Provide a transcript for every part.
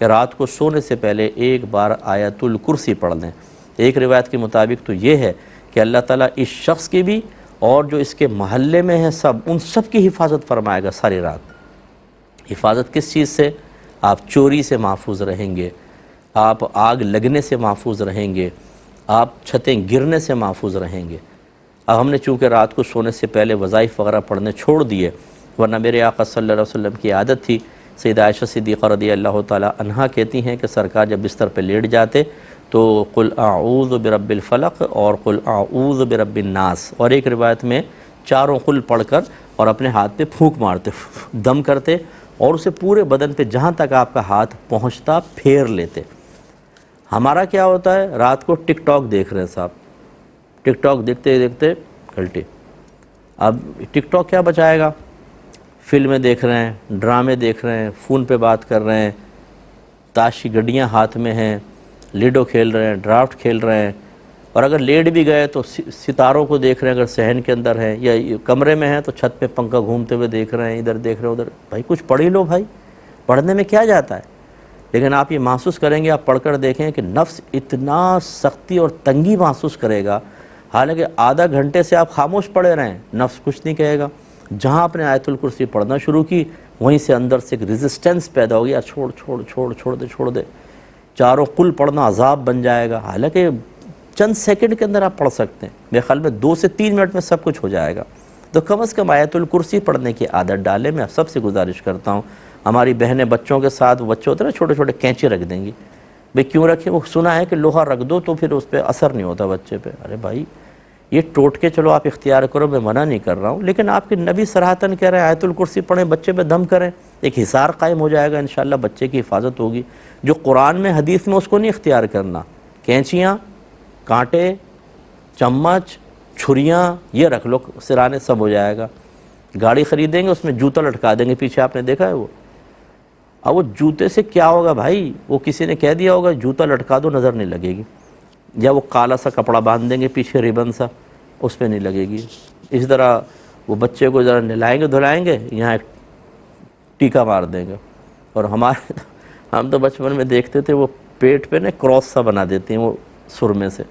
کہ رات کو سونے سے پہلے ایک بار آیت الکرسی پڑھ لیں۔ ایک روایت کے مطابق تو یہ ہے کہ اللہ تعالیٰ اس شخص کی بھی اور جو اس کے محلے میں ہیں ان سب کی حفاظت فرمائے گا ساری رات۔ حفاظت کس چیز سے؟ آپ چوری سے محفوظ رہیں گے، آپ آگ لگنے سے محفوظ رہیں گے، آپ چھتیں گرنے سے محفوظ رہیں گے۔ اب ہم نے چونکہ رات کو سونے سے پہلے وظائف وغیرہ پڑھنے چھوڑ دیے، ورنہ میرے آقا صلی اللہ علیہ وسلم کی عادت تھی۔ سیدہ عائشہ صدیقہ رضی اللہ تعالی عنہا کہتی ہیں کہ سرکار جب بستر پہ لیٹ جاتے تو قل اعوذ برب الفلق اور قل اعوذ برب الناس، اور ایک روایت میں چاروں قل پڑھ کر اور اپنے ہاتھ پہ پھونک مارتے، دم کرتے، اور اسے پورے بدن پہ جہاں تک آپ کا ہاتھ پہنچتا پھیر لیتے۔ ہمارا کیا ہوتا ہے؟ رات کو ٹک ٹاک دیکھ رہے ہیں صاحب، ٹک ٹاک دیکھتے دیکھتے کلٹی۔ اب ٹک ٹاک کیا بچائے گا؟ فلمیں دیکھ رہے ہیں، ڈرامے دیکھ رہے ہیں، فون پہ بات کر رہے ہیں، تاش کی گڈیاں ہاتھ میں ہیں، لیڈو کھیل رہے ہیں، ڈرافٹ کھیل رہے ہیں، اور اگر لیٹ بھی گئے تو ستاروں کو دیکھ رہے ہیں، اگر صحن کے اندر ہیں یا کمرے میں ہیں تو چھت پہ پنکھا گھومتے ہوئے دیکھ رہے ہیں، ادھر دیکھ رہے ہیں ادھر۔ بھائی کچھ پڑھ ہی لو بھائی، پڑھنے میں کیا جاتا ہے؟ لیکن آپ یہ محسوس کریں گے، آپ پڑھ کر دیکھیں کہ نفس اتنا سختی اور تنگی محسوس کرے گا، حالانکہ آدھا گھنٹے سے آپ خاموش پڑے رہیں، نفس کچھ نہیں کہے گا۔ جہاں آپ نے آیت الکرسی پڑھنا شروع کی، وہیں سے اندر سے ایک ریزسٹنس پیدا ہو گیا، چھوڑ دے۔ چاروں قل پڑھنا عذاب بن جائے گا، حالانکہ چند سیکنڈ کے اندر آپ پڑھ سکتے ہیں، میرے خیال میں 2 سے 3 منٹ میں سب کچھ ہو جائے گا۔ تو کم از کم آیت الکرسی پڑھنے کی عادت ڈالیں۔ میں سب سے گزارش کرتا ہوں، ہماری بہنیں بچوں کے ساتھ، بچے ہوتے ہیں نا چھوٹے چھوٹے، کینچی رکھ دیں گی۔ بھئی کیوں رکھیں؟ وہ سنا ہے کہ لوہا رکھ دو تو پھر اس پہ اثر نہیں ہوتا بچے پہ۔ ارے بھائی یہ ٹوٹ کے چلو آپ اختیار کرو، میں منع نہیں کر رہا ہوں، لیکن آپ کے نبی صراحتاً کہہ رہے ہیں آیت الکرسی پڑھیں، بچے پہ دم کریں، ایک حصار قائم ہو جائے گا، انشاءاللہ بچے کی حفاظت ہوگی۔ جو قرآن میں حدیث میں اس کو نہیں اختیار کرنا، کینچیاں، کانٹے، چمچ، چھریاں یہ رکھ لو، سرانے سب ہو جائے گا۔ گاڑی خریدیں گے اس میں جوتا لٹکا دیں گے پیچھے، آپ نے دیکھا ہے وہ؟ اب وہ جوتے سے کیا ہوگا بھائی؟ وہ کسی نے کہہ دیا ہوگا جوتا لٹکا دو نظر نہیں لگے گی، یا وہ کالا سا کپڑا باندھ دیں گے پیچھے ریبن سا، اس پہ نہیں لگے گی۔ اس طرح وہ بچے کو ذرا نہلائیں گے دھلائیں گے، یہاں ایک ٹیکا مار دیں گے۔ اور ہم تو بچپن میں دیکھتے تھے وہ پیٹ پہ نا کراس سا بنا دیتی ہیں وہ سرمے سے،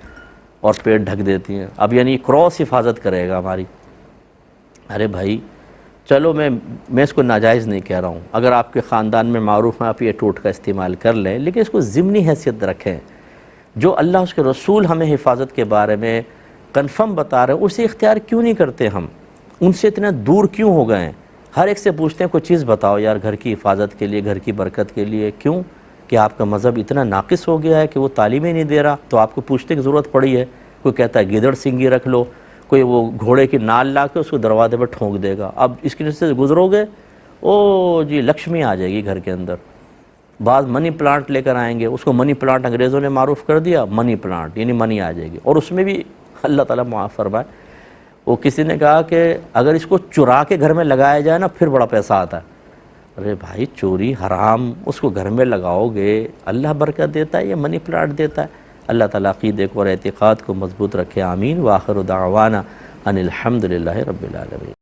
اور پیٹ ڈھک دیتی ہیں۔ اب یعنی کراس حفاظت کرے گا ہماری۔ ارے بھائی چلو میں اس کو ناجائز نہیں کہہ رہا ہوں، اگر آپ کے خاندان میں معروف ہے آپ یہ ٹوٹ کا استعمال کر لیں، لیکن اس کو ضمنی حیثیت رکھیں۔ جو اللہ اس کے رسول ہمیں حفاظت کے بارے میں کنفرم بتا رہے ہیں، اسے اختیار کیوں نہیں کرتے؟ ہم ان سے اتنا دور کیوں ہو گئے ہیں؟ ہر ایک سے پوچھتے ہیں کوئی چیز بتاؤ یار گھر کی حفاظت کے لیے، گھر کی برکت کے لیے۔ کیوں؟ کہ آپ کا مذہب اتنا ناقص ہو گیا ہے کہ وہ تعلیم ہی نہیں دے رہا، تو آپ کو پوچھنے کی ضرورت پڑی ہے۔ کوئی کہتا ہے گیدڑ سنگھی رکھ لو، کوئی وہ گھوڑے کی نال لا کے اس کو دروازے پہ ٹھونک دے گا، اب اس کے سے گزرو گے او جی لکشمی آ جائے گی گھر کے اندر۔ بعض منی پلانٹ لے کر آئیں گے، اس کو منی پلانٹ انگریزوں نے معروف کر دیا، منی پلانٹ یعنی منی آ جائے گی، اور اس میں بھی اللہ تعالیٰ معاف فرمائے، وہ کسی نے کہا کہ اگر اس کو چرا کے گھر میں لگایا جائے نا پھر بڑا پیسہ آتا ہے۔ ارے بھائی چوری حرام، اس کو گھر میں لگاؤ گے اللہ برکت دیتا ہے، یہ منی پلانٹ دیتا ہے۔ اللہ تعالیٰ عقیدے کو اور اعتقاد کو مضبوط رکھے، آمین۔ وآخر دعوانا ان الحمد للہ رب العالمین۔